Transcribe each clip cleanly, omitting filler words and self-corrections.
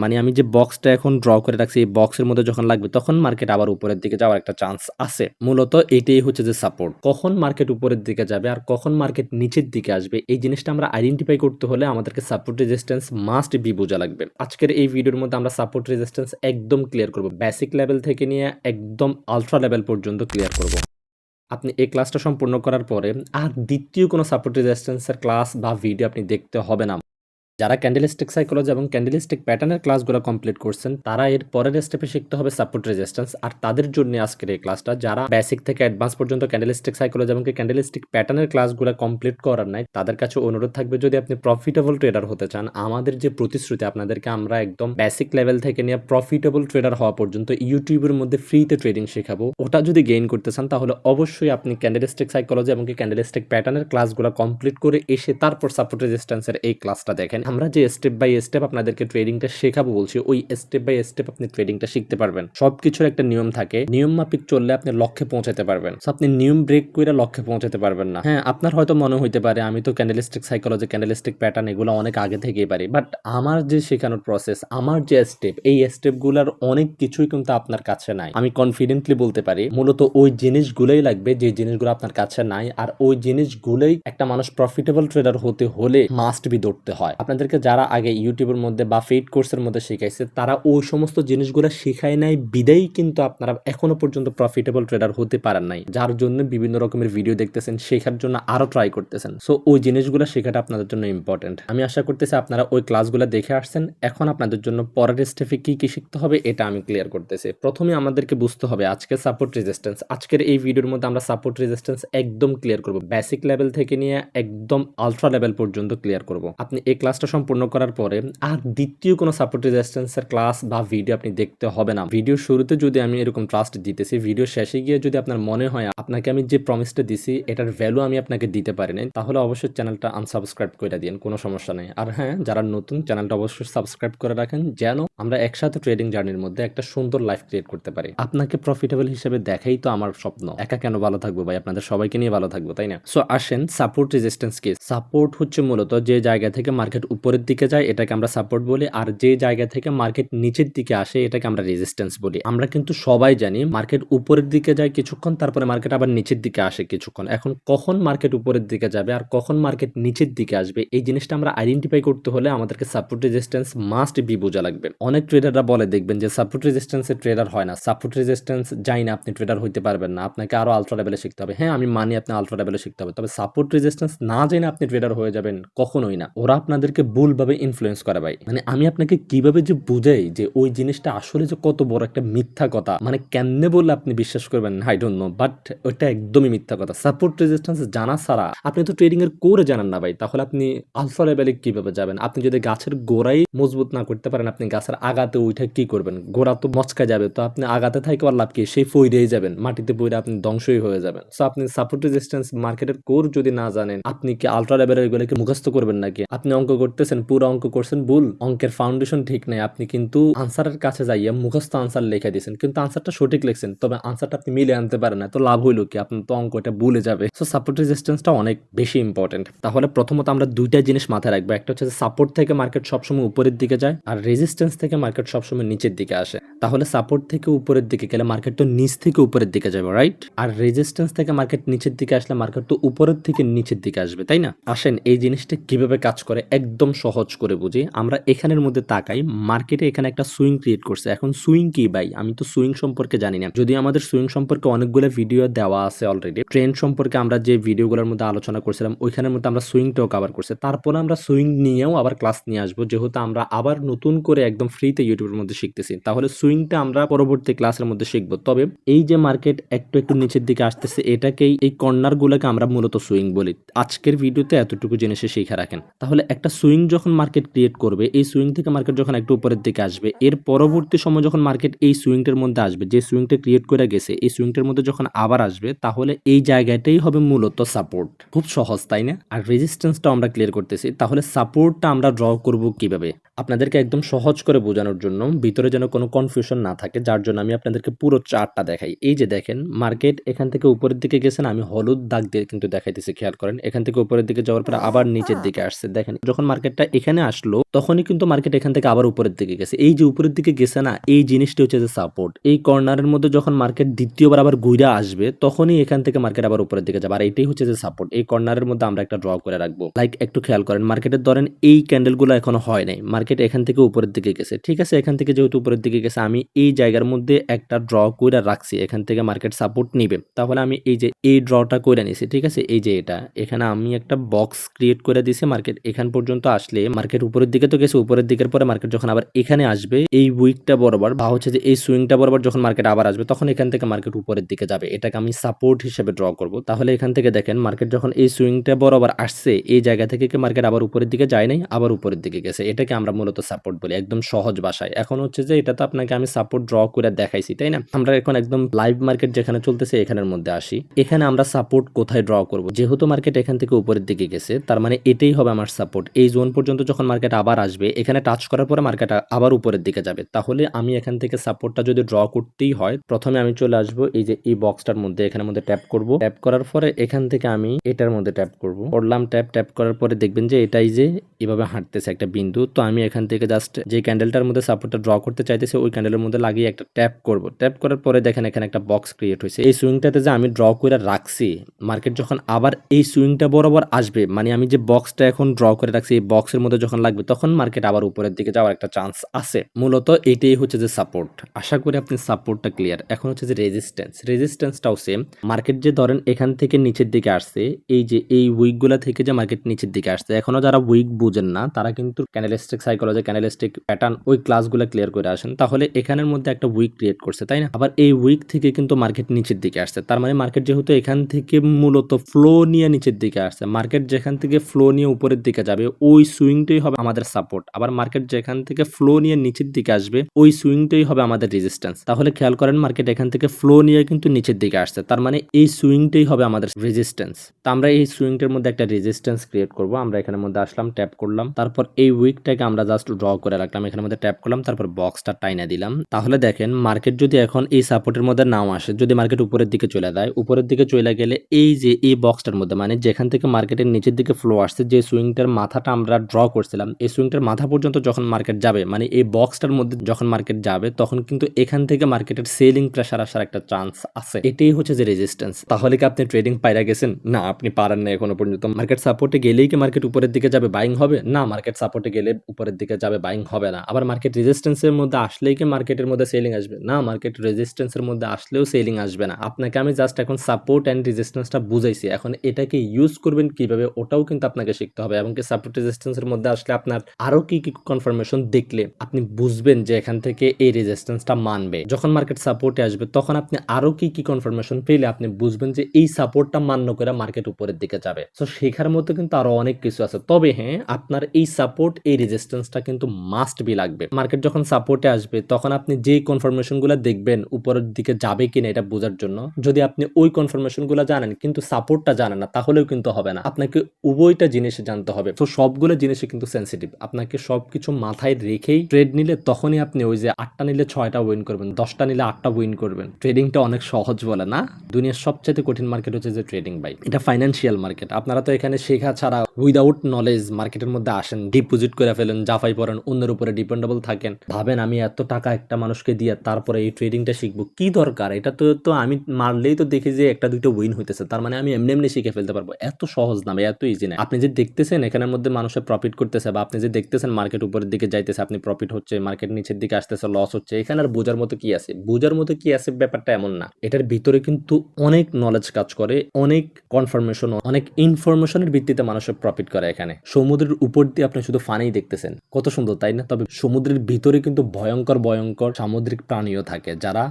মানে আমি যে বক্সটা এখন ড্র করে রাখছি, এই বক্সের মধ্যে যখন লাগবে তখন মার্কেট আবার উপরের দিকে যাওয়ার একটা চান্স আছে। মূলত এটাই হচ্ছে যে সাপোর্ট। কখন মার্কেট উপরের দিকে যাবে আর কখন মার্কেট নিচের দিকে আসবে, এই জিনিসটা আমরা আইডেন্টিফাই করতে হলে আমাদেরকে সাপোর্ট রেজিস্ট্যান্স মাস্ট বি বোঝা লাগবে। আজকের এই ভিডিওর মধ্যে আমরা সাপোর্ট রেজিস্ট্যান্স একদম ক্লিয়ার করব, বেসিক লেভেল থেকে নিয়ে একদম আলট্রা লেভেল পর্যন্ত ক্লিয়ার করব। আপনি এই ক্লাসটা সম্পূর্ণ করার পরে আর দ্বিতীয় কোনো সাপোর্ট রেজিস্ট্যান্সের ক্লাস বা ভিডিও আপনি দেখতে হবে না। যারা ক্যান্ডেলস্টিক সাইকোলজি এবং ক্যান্ডেলস্টিক প্যাটার্নের ক্লাসগুলো কমপ্লিট করছেন, তারা এর পরের স্টেপে শিখতে হবে সাপোর্ট রেজিস্ট্যান্স। আর তাদের জন্য আজকের এই ক্লাসটা, যারা বেসিক থেকে অ্যাডভান্স পর্যন্ত ক্যান্ডেলস্টিক সাইকোলজি এবং ক্যান্ডেলস্টিক প্যাটার্নের ক্লাসগুলো কমপ্লিট করার নাই, তাদের কাছে অনুরোধ থাকবে, যদি আপনি প্রফিটেবল ট্রেডার হতে চান, আমাদের যে প্রতিশ্রুতি আপনাদেরকে আমরা একদম বেসিক লেভেল থেকে নিয়ে প্রফিটেবল ট্রেডার হওয়া পর্যন্ত ইউটিউবের মধ্যে ফ্রিতে ট্রেডিং শেখাবো, ওটা যদি গেইন করতে চান তাহলে অবশ্যই আপনি ক্যান্ডেলস্টিক সাইকোলজি এবং ক্যান্ডেলস্টিক প্যাটার্নের ক্লাসগুলো কমপ্লিট করে এসে তারপর সাপোর্ট রেজিস্ট্যান্সের এই ক্লাসটা দেখেন। আমরা যে স্টেপ বাই স্টেপ আপনাদেরকে ট্রেডিংটা শেখাবো বলছি, ওই স্টেপ বাই স্টেপ আপনি ট্রেডিংটা শিখতে পারবেন। সবকিছুর একটা নিয়ম থাকে, নিয়ম মাফিক চললে আপনি লক্ষ্যে পৌঁছাতে পারবেন। আপনি নিয়ম ব্রেক করে লক্ষ্যে পৌঁছাতে পারবেন না। হ্যাঁ, আপনার হয়তো মনে হইতে পারে আমি তো ক্যান্ডেলস্টিক সাইকোলজি, ক্যান্ডেলস্টিক প্যাটার্ন এগুলো অনেক আগে থেকেই পারি, বাট আমার যে শেখানোর প্রসেস, আমার যে স্টেপ, এই স্টেপগুলোর অনেক কিছুই কিন্তু আপনার কাছে নাই। আমি কনফিডেন্টলি বলতে পারি মূলত ওই জিনিসগুলোই লাগবে যে জিনিসগুলো আপনার কাছে নাই, আর ওই জিনিসগুলোই একটা মানুষ প্রফিটেবল ট্রেডার হতে হলে মাস্ট বি ধরতে হয়। আপনাদেরকে যারা আগে ইউটিউবের মধ্যে বা পেইড কোর্সের মধ্যে শিখাইছে, তারা ওই সমস্ত জিনিসগুলো শিখায় নাই বিদায়ী কিন্তু আপনারা এখনো পর্যন্ত প্রফিটেবল ট্রেডার হতে পারেন নাই, যার জন্য বিভিন্ন রকমের ভিডিও দেখতেছেন, শেখার জন্য আরো ট্রাই করতেছেন। সো ওই জিনিসগুলো শেখাটা আপনাদের জন্য ইম্পর্টেন্ট। আমি আশা করতেছি আপনারা ওই ক্লাসগুলো দেখে আসছেন। এখন আপনাদের জন্য পরের স্টেপে কি কি শিখতে হবে এটা আমি ক্লিয়ার করতেছি। প্রথমে আমাদেরকে বুঝতে হবে আজকে সাপোর্ট রেজিস্ট্যান্স। আজকের এই ভিডিওর মধ্যে আমরা সাপোর্ট রেজিস্ট্যান্স একদম ক্লিয়ার করব, বেসিক লেভেল থেকে নিয়ে একদম আলট্রা লেভেল পর্যন্ত ক্লিয়ার করব। আপনি এই ক্লাসটা সম্পূর্ণ করার পরে আর দ্বিতীয় কোনো সাপোর্ট রেজিস্ট্যান্সের ক্লাস বা ভিডিও আপনি দেখতে হবে না। ভিডিও শুরুতে যদি আমি এরকম ট্রাস্ট দিতেছি, ভিডিও শেষে গিয়ে যদি আপনার মনে হয় আপনাকে আমি যে প্রমিসটা দিছি এটার ভ্যালু আমি আপনাকে দিতে পারি নাই, তাহলে অবশ্যই চ্যানেলটা আনসাবস্ক্রাইব করে দিন, কোনো সমস্যা নেই। আর হ্যাঁ, যারা নতুন, চ্যানেলটা অবশ্যই সাবস্ক্রাইব করে রাখেন, যেন আমরা একসাথে ট্রেডিং জার্নির মধ্যে একটা সুন্দর লাইফ ক্রিয়েট করতে পারি। আপনাকে প্রফিটেবল হিসেবে দেখাই তো আমার স্বপ্ন। একা কেন ভালো থাকবো ভাই, আপনাদের সবাইকে নিয়ে ভালো থাকবো, তাই না? সো আসেন, সাপোর্ট রেজিস্ট্যান্স কি? সাপোর্ট হচ্ছে মূলত যে জায়গা থেকে মার্কেট উপরের দিকে যায় এটাকে আমরা সাপোর্ট বলি, আর যে জায়গা থেকে মার্কেট নিচের দিকে আসে এটাকে আমরা রেজিস্ট্যান্স বলি। আমরা কিন্তু সবাই জানি মার্কেট উপরের দিকে যায় কিছুক্ষণ, তারপরে মার্কেট আবার নিচের দিকে আসে কিছুক্ষণ। এখন কখন মার্কেট উপরের দিকে যাবে আর কখন মার্কেট নিচের দিকে আসবে, এই জিনিসটা আমরা আইডেন্টিফাই করতে হলে আমাদেরকে সাপোর্ট রেজিস্ট্যান্স মাস্ট বি বোঝা লাগবে। অনেক ট্রেডাররা বলে দেখবেন যে সাপোর্ট রেজিস্ট্যান্সের ট্রেডার হয় না, সাপোর্ট রেজিস্ট্যান্স যাই না আপনি ট্রেডার হইতে পারবেন না, আপনাকে আরো আলট্রা লেভেলে শিখতে হবে। হ্যাঁ, আমি মানি আপনি আলট্রা লেভেলে শিখতে হবে, তবে সাপোর্ট রেজিস্ট্যান্স না জেনে আপনি ট্রেডার হয়ে যাবেন কখনোই না। ওরা আপনাদেরকে ভুলভাবে ইনফ্লুয়েন্স করে ভাই। মানে আমি আপনাকে কিভাবে যে বুঝাই যে ওই জিনিসটা আসলে যে কত বড় একটা মিথ্যা কথা, মানে কেমনে বললে আপনি বিশ্বাস করবেন আই ডোন্ট নো, বাট ওইটা একদমই মিথ্যা কথা। সাপোর্ট রেজিস্ট্যান্স জানা ছাড়া আপনি তো ট্রেডিং এর কোরে জানেন না ভাই, তাহলে আপনি আলফা লেভেলে কিভাবে যাবেন? আপনি যদি গাছের গোড়াই মজবুত না করতে পারেন, আপনি গাছের আগাতে উঠে কি করবেন? গোড়া তো মচকা যাবে, তো আপনি আগাতে থাকতে আর লাভ কি? সেই ফইরেই যাবেন, মাটিতে পড়ে আপনি ধ্বংসই হয়ে যাবেন। সো আপনি সাপোর্ট রেজিস্ট্যান্স মার্কেটের কোর যদি না জানেন, আপনি কি আলট্রা লেভেলের এগুলোকে মুখস্থ করবেন নাকি? আপনি অঙ্ক করতেছেন, পুরো অঙ্ক করছেন ভুল, অঙ্কের ফাউন্ডেশন ঠিক নেই, আপনি কিন্তু আনসারের কাছে যাইয়া মুখস্থ আনসার লিখে দিয়েছেন, কিন্তু আনসারটা সঠিক লিখছেন, তবে আনসারটা আপনি মিলে আনতে পারেন না, তো লাভ হইলো কি? আপনার তো অঙ্কটা ভুলে যাবে। সো সাপোর্ট রেজিস্ট্যান্সটা অনেক বেশি ইম্পর্টেন্ট। তাহলে প্রথমত আমরা দুইটা জিনিস মাথায় রাখবো, একটা হচ্ছে সাপোর্ট থেকে মার্কেট সবসময় উপরের দিকে যায়, আর রেজিস্ট্যান্স থেকে মার্কেট সবসময় নিচের দিকে আসে। তাহলে সাপোর্ট থেকে উপরের দিকে গেলে মার্কেট তো নিচ থেকে উপরের দিকে যাবে, রাইট? আর রেজিস্ট্যান্স থেকে মার্কেট নিচের দিকে আসলে মার্কেট তো উপরের থেকে নিচের দিকে আসবে, তাই না? আসেন এই জিনিসটা কিভাবে কাজ করে একদম সহজ করে বুঝি। আমরা এখানের মধ্যে তাকাই, মার্কেটে এখানে একটা সুইং ক্রিয়েট করছে। এখন সুইং কি ভাই? আমি তো সুইং সম্পর্কে জানি না, যদিও আমাদের সুইং সম্পর্কে অনেকগুলো ভিডিও দেওয়া আছে অলরেডি। ট্রেন্ড সম্পর্কে আমরা যে ভিডিওগুলোর মধ্যে আলোচনা করছিলাম ওইখানের মধ্যে আমরা সুইংটাও কভার করছি। তারপরে আমরা সুইং নিয়েও আবার ক্লাস নিয়ে আসবো, যেহেতু আমরা আবার নতুন করে একদম ফ্রিতে ইউটিউবের মধ্যে শিখতেছি, তাহলে সুইংটা আমরা পরবর্তী ক্লাসের মধ্যে শিখবো। তবে এই যে মার্কেট একটু একটু নিচের দিকে আসতেছে, এটাকেই, এই কর্নার গুলোকে আমরা মূলত সুইং বলি। আজকের ভিডিওতে এতটুকু জিনিসে শিখে রাখেন। তাহলে একটা সুইং যখন মার্কেট ক্রিয়েট করবে, এই সুইং থেকে মার্কেট যখন একটু উপরের দিকে আসবে, এর পরবর্তী সময় যখন মার্কেট এই সুইংটার মধ্যে আসবে, যে সুইংটা ক্রিয়েট করে গেছে, এই সুইংটার মধ্যে যখন আবার আসবে, তাহলে এই জায়গাটাই হবে মূলত সাপোর্ট। খুব সহজ, তাই না? আর রেজিস্ট্যান্সটা আমরা ক্লিয়ার করতেছি। তাহলে সাপোর্টটা আমরা ড্র করব কিভাবে? আপনাদেরকে একদম সহজ করে বোঝানোর জন্য ভিতরে যেন কোনো কনফিউশন না থাকে, যার জন্য আমি আপনাদেরকে পুরো চার্টটা দেখাই। এই যে দেখেন মার্কেট এখান থেকে উপরের দিকে গেছে না, আমি হলুদ দাগ দিয়ে কিন্তু দেখাইতেছি, খেয়াল করেন। এখান থেকে উপরের দিকে যাওয়ার পরে আবার নিচের দিকে আসছে। দেখেন যখন মার্কেটটা এখানে আসলো তখনই কিন্তু মার্কেট এখান থেকে আবার উপরের দিকে গেছে। এই যে উপরের দিকে গেছে না, এই জিনিসটি হচ্ছে যে সাপোর্ট। এই কর্নারের মধ্যে যখন মার্কেট দ্বিতীয়বার আবার ঘুরে আসবে তখনই এখান থেকে মার্কেট আবার উপরের দিকে যাবে। আর এটাই হচ্ছে যে সাপোর্ট। এই কর্নারের মধ্যে আমরা একটা ড্র করে রাখবো। লাইক একটু খেয়াল করেন, মার্কেটের ধরেন এই ক্যান্ডেলগুলো এখনো হয় নাই, মার্কেট এখান থেকে উপরের দিকে গেছে, ঠিক আছে। এখান থেকে যেহেতু উপরের দিকে গেছে, আমি এই জায়গার মধ্যে একটা ড্র করে রাখছি, এখান থেকে মার্কেট সাপোর্ট নিবে। তাহলে আমি এই যে এই ড্রটা করে নিছি, ঠিক আছে। এই যে এটা এখানে আমি একটা বক্স ক্রিয়েট করে দিছি। মার্কেট এখান পর্যন্ত আসলে মার্কেট উপরের দিকে তো গেছে, উপরের দিকের পরে মার্কেট যখন আবার এখানে আসবে এই উইকটা বরাবর বা হচ্ছে যে এই সুইংটা বরাবর যখন মার্কেট আবার আসবে তখন এখান থেকে মার্কেট উপরের দিকে যাবে। এটাকে আমি সাপোর্ট হিসেবে ড্র করব। তাহলে এখান থেকে দেখেন মার্কেট যখন এই সুইংটা বরাবর আসছে, এই জায়গা থেকে কি মার্কেট আবার উপরের দিকে যায় নাই, আবার উপরের দিকে গেছে। এটাকে আমরা মূলত সাপোর্ট বলি, একদম সহজ ভাষায়। এখন হচ্ছে যে এটা তো আপনাকে আমি সাপোর্ট ড্র করে দেখাইছি, তাই না। আমরা এখন একদম লাইভ মার্কেট যেখানে চলতেছে এখানের মধ্যে আসি। এখানে আমরা সাপোর্ট কোথায় ড্র করব? যেহেতু মার্কেট এখান থেকে উপরের দিকে গেছে, তার মানে এটাই হবে আমার সাপোর্ট। এই জোন পর্যন্ত যখন মার্কেট আবার আসবে, এখানে টাচ করার পরে মার্কেট আবার উপরের দিকে যাবে। তাহলে আমি এখান থেকে সাপোর্টটা যদি ড্র করতেই হয়, প্রথমে আমি চলে আসবো এই যে এই বক্সটার মধ্যে, এখানের মধ্যে ট্যাপ করব। ট্যাপ করার পরে এখান থেকে আমি এটার মধ্যে ট্যাপ করব। করলাম ট্যাপ করার পরে দেখবেন যে এটাই যে এভাবে হাঁটতেছে একটা বিন্দু। তো আমি এখান থেকে জাস্ট যে ক্যান্ডেলটার মধ্যে সাপোর্টটা ড্র করতে চাইতেছি ওই ক্যান্ডেলের মধ্যে লাগিয়ে একটা ট্যাপ করব। ট্যাপ করার পরে দেখেন এখানে একটা বক্স ক্রিয়েট হয়েছে। এই সুইংটাতে যে আমি ড্র করে রাখছি, মার্কেট যখন আবার এই সুইংটা বরাবর আসবে, মানে আমি যে বক্সটা এখন ড্র করে রাখছি এই বক্সের মধ্যে যখন লাগবে তখন মার্কেট আবার উপরের দিকে যাওয়ার একটা চান্স আছে। মূলত এটাই হচ্ছে যে সাপোর্ট। আশা করি আপনি সাপোর্টটা ক্লিয়ার। এখন হচ্ছে যে রেজিস্ট্যান্সটাও সেম। মার্কেট যে ধরেন এখান থেকে নিচের দিকে আসছে, এই যে এই উইকগুলা থেকে যে মার্কেট নিচের দিকে আসছে, এখনো যারা উইক বুঝেন না তারা কিন্তু ক্যান্ডেলস্টিক সাইকোলজি, ক্যান্ডেলস্টিক প্যাটার্ন ওই ক্লাসগুলো ক্লিয়ার করে আসেন। তাহলে এখানের মধ্যে একটা উইক ক্রিয়েট করছে, তাই না। আবার এই উইক থেকে কিন্তু মার্কেট নিচের দিকে আসছে, তার মানে মার্কেট যেহেতু এখান থেকে মূলত ফ্লো নিয়ে নিচের দিকে আসছে, মার্কেট যেখান থেকে ফ্লো নিয়ে উপরের দিকে যাবে ওই সুইংটাই হবে আমাদের সাপোর্ট। আবার মার্কেট যেখান থেকে ফ্লো নিয়ে নিচের দিকে আসবে ওই সুইংটাই হবে আমাদের রেজিস্ট্যান্স। তাহলে খেয়াল করেন মার্কেট এখান থেকে ফ্লো নিয়ে কিন্তু নিচের দিকে আসছে, তার মানে এই সুইংটাই হবে আমাদের রেজিস্ট্যান্স। তো আমরা এই সুইংটার মধ্যে একটা রেজিস্ট্যান্স ক্রিয়েট করব। আমরা এখানের মধ্যে আসলাম, ট্যাপ করলাম, তারপর এই উইকটাকে আমরা জাস্ট ড্র করে রাখলাম, এখানের মধ্যে ট্যাপ করলাম, তারপর বক্সটা টাইনা দিলাম। তাহলে দেখেন মার্কেট যদি এখন এই সাপোর্টের মধ্যে নাও আসে, যদি মার্কেট উপরের দিকে চলে যায়, উপরের দিকে চলে গেলে এই যে এই বক্সটার মধ্যে মানে যেখান থেকে মার্কেটের নিচের দিকে ফ্লো আসছে, যে সুইংটার মাথাটা আমরা ড্র করছিলাম, এই সুইংটার মাথা পর্যন্ত যখন মার্কেট যাবে, মানে এই বক্সটার মধ্যে যখন মার্কেট যাবে তখন কিন্তু এখান থেকে মার্কেটের সেলিং প্রেসার আসার একটা চান্স আছে। এটাই হচ্ছে যে রেজিস্ট্যান্স। তাহলে কি আপনি ট্রেডিং পাইরা গেছেন? না, আপনি পারেন না এখনো পর্যন্ত। মার্কেট সাপোর্টে গেলেই কি মার্কেট উপরের দিকে যাবে, বাইং হবে? না, মার্কেট সাপোর্টে গেলে উপরের দিকে যাবে, বাইং হবে না। আবার মার্কেট রেজিস্ট্যান্সের মধ্যে আসলেই কি মার্কেটের মধ্যে সেলিং আসবে? না, মার্কেট রেজিস্ট্যান্সের মধ্যে আসলেও সেলিং আসবে না। আপনাকে আমি জাস্ট এখন সাপোর্ট এন্ড রেজিস্ট্যান্সটা বুঝাইছি, এখন এটাকে ইউজ করবেন কিভাবে ওটাও কিন্তু আপনাকে শিখতে হবে। এবং কি সাপোর্ট রেজিস্ট্যান্সের মধ্যে আসলে আপনার আরো কি কি কনফার্মেশন দেখলে আপনি বুঝবেন যে এখান থেকে এই রেজিস্ট্যান্সটা মানবে। যখন মার্কেট সাপোর্টে আসবে তখন আপনি আরো কি কি কনফার্মেশন পেলে আপনি বুঝবেন যে এই সাপোর্টটা মান্য করে মার্কেট উপরের দিকে যাবে। সো শেখার মতো কিন্তু আরো অনেক কিছু আছে। তবে হ্যাঁ, আপনার এই সাপোর্ট এই রেজিস্ট্যান্সটা কিন্তু মাস্ট বি লাগবে। মার্কেট যখন সাপোর্টে আসবে তখন আপনি যে কনফার্মেশন গুলো দেখবেন উপরের দিকে যাবে কিনা এটা বোঝার জন্য, যদি আপনি ওই কনফার্মেশন গুলো জানেন কিন্তু সাপোর্টটা জানেন না তাহলেও কিন্তু হবে না। আপনাকে উভয়টা জিনিস জানতে হবে। তো সবগুলো জিনিসই কিন্তু সেন্সিটিভ। আপনাকে সবকিছু মাথায় রেখেই ট্রেড নিলে তখনই আপনি ওই যে 8টা নিলে 6টা উইন করবেন, 10টা নিলে 8টা উইন করবেন। ট্রেডিংটা অনেক সহজ বলে না, দুনিয়ার সবচেয়ে কঠিন মার্কেট হচ্ছে যে ট্রেডিং ভাই। এটা ফাইন্যান্সিয়াল মার্কেট। আপনারা তো এখানে শেখা ছাড়া উইদাউট নলেজ মার্কেটের মধ্যে আসেন, ডিপোজিট করে ফেলেন, জাফাই পড়েন, অন্যের উপরে ডিপেন্ডেবল থাকেন, ভাবেন আমি এত টাকা একটা মানুষকে দিয়ে তারপরে এই ট্রেডিংটা শিখবো, কি দরকার? এটা তো আমি মারলেই তো দেখি যে একটা দুইটা উইন হইতেছে, তার মানে আমি এমনি এমনি শিখে ফেলতে পারবো। এত সহজ না ভাই, এত ইজি না। আপনি যে দেখতেছেন এখানের মধ্যে মানুষের প্রফিট করতেছে, বা আপনি যে দেখতেছেন মার্কেট উপরের দিকে যাইতেছে, আপনি প্রফিট হচ্ছে, মার্কেট নিচের দিকে আসতেছে, লস হচ্ছে, এখানে আর বোঝার মতো কি আছে? বোঝার মতো কি আছে ব্যাপারটা এমন না। এটার ভিতরে কিন্তু অনেক নলেজ কাজ করে, অনেক কনফার্মেশন, অনেক ইনফরমেশনের ভিত্তিতে মানুষের প্রফিট করে। এখানে সমুদ্রের উপর দিয়ে আপনি শুধু ফানেই দেখতেছেন, কত সুন্দর তাই না? তবে সমুদ্রের ভিতরে কিন্তু ভয়ঙ্কর ভয়ঙ্কর সামুদ্রিক প্রাণীও থাকে যারা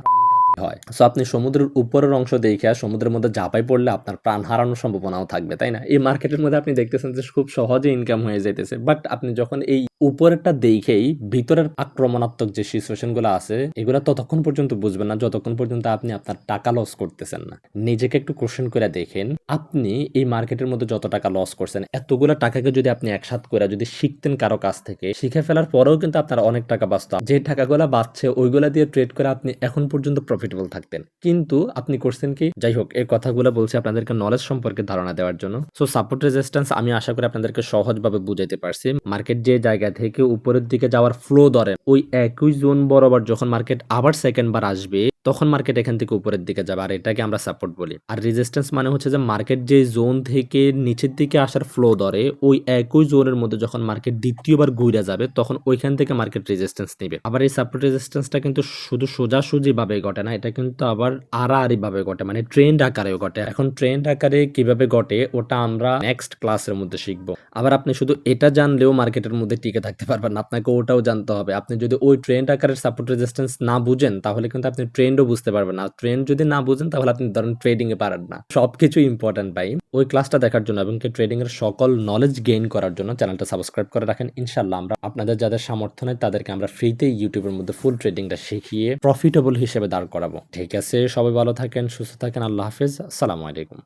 হয়। সো আপনি সমুদ্রের উপরের অংশ দেখে সমুদ্রের মধ্যে ঝাঁপাই পড়লে আপনার প্রাণ হারানোর সম্ভাবনাও থাকবে, তাই না? এই মার্কেটের মধ্যে আপনি দেখতেছেন যে খুব সহজে ইনকাম হয়ে যাইতেছে, বাট আপনি যখন এই উপরেরটা দেখেই ভিতরের আক্রমণাত্মক যে সিচুয়েশন গুলো আছে এগুলো ততক্ষণ পর্যন্ত বুঝবেন না যতক্ষণ পর্যন্ত আপনি আপনার টাকা লস করতেছেন না। নিজেকে একটু কোশ্চেন করে দেখেন, আপনি এই মার্কেটের মধ্যে যত টাকা লস করছেন এতগুলো টাকাকে যদি আপনি একসাথ করে যদি শিখতেন কারো কাছ থেকে, শিখে ফেলার পরেও কিন্তু আপনার অনেক টাকা বাঁচত। যে টাকাগুলো বাঁচছে ওইগুলা দিয়ে ট্রেড করে আপনি এখন পর্যন্ত প্রফিটেবল থাকতেন, কিন্তু আপনি করছেন কি? যাই হোক, এই কথাগুলো বলছি আপনাদেরকে নলেজ সম্পর্কে ধারণা দেওয়ার জন্য। সো সাপোর্ট রেজিস্ট্যান্স আমি আশা করি আপনাদেরকে সহজভাবে বুঝাইতে পারছি। মার্কেট যে জায়গা থেকে উপরের দিকে যাওয়ার ফ্লো ধরে ওই একই জোন বরাবর যখন মার্কেট আবার সেকেন্ড বার আসবে তখন মার্কেট এখান থেকে উপরের দিকে যাবে, আর এটাকে আমরা সাপোর্ট বলি। আর রেজিস্ট্যান্স মানে হচ্ছে যে মার্কেট যে জোন থেকে নিচের দিকে আসার ফ্লো ধরে ওই একই জোনের মধ্যে যখন মার্কেট দ্বিতীয়বার ঘুরে যাবে তখন ওইখান থেকে মার্কেট রেজিস্ট্যান্স নেবে। আবার এই সাপোর্ট রেজিস্ট্যান্সটা কিন্তু শুধু সোজাসুজি ভাবে ঘটে না, এটা কিন্তু আবার আড়াআড়ি ভাবে ঘটে, মানে ট্রেন্ড আকারেও ঘটে। এখন ট্রেন্ড আকারে কিভাবে ঘটে ওটা আমরা নেক্সট ক্লাসের মধ্যে শিখবো। আবার আপনি শুধু এটা জানলেও মার্কেটের মধ্যে টিকে থাকতে পারবেন না, আপনাকে ওটাও জানতে হবে। আপনি যদি ওই ট্রেন্ড আকারের সাপোর্ট রেজিস্ট্যান্স না বুঝেন তাহলে কিন্তু আপনি ট্রেন্ডও বুঝতে পারবেন না। ট্রেন্ড যদি না বুঝেন তাহলে আপনি ধরেন ট্রেডিং এ পারেন না। সবকিছু ইম্পর্টেন্ট ভাই। ওই ক্লাসটা দেখার জন্য এবং ট্রেডিং এর সকল নলেজ গেইন করার জন্য চ্যানেলটা সাবস্ক্রাইব করে রাখেন। ইনশাআল্লাহ আমরা আপনাদের যাদের সামর্থ্য নেই তাদেরকে আমরা ফ্রিতে ইউটিউবের মধ্যে ফুল ট্রেডিংটা শিখিয়ে প্রফিটেবল হিসেবে দাঁড় করাবো। ঠিক আছে, সবাই ভালো থাকেন, সুস্থ থাকেন, আল্লাহ হাফেজ, আসসালামু আলাইকুম।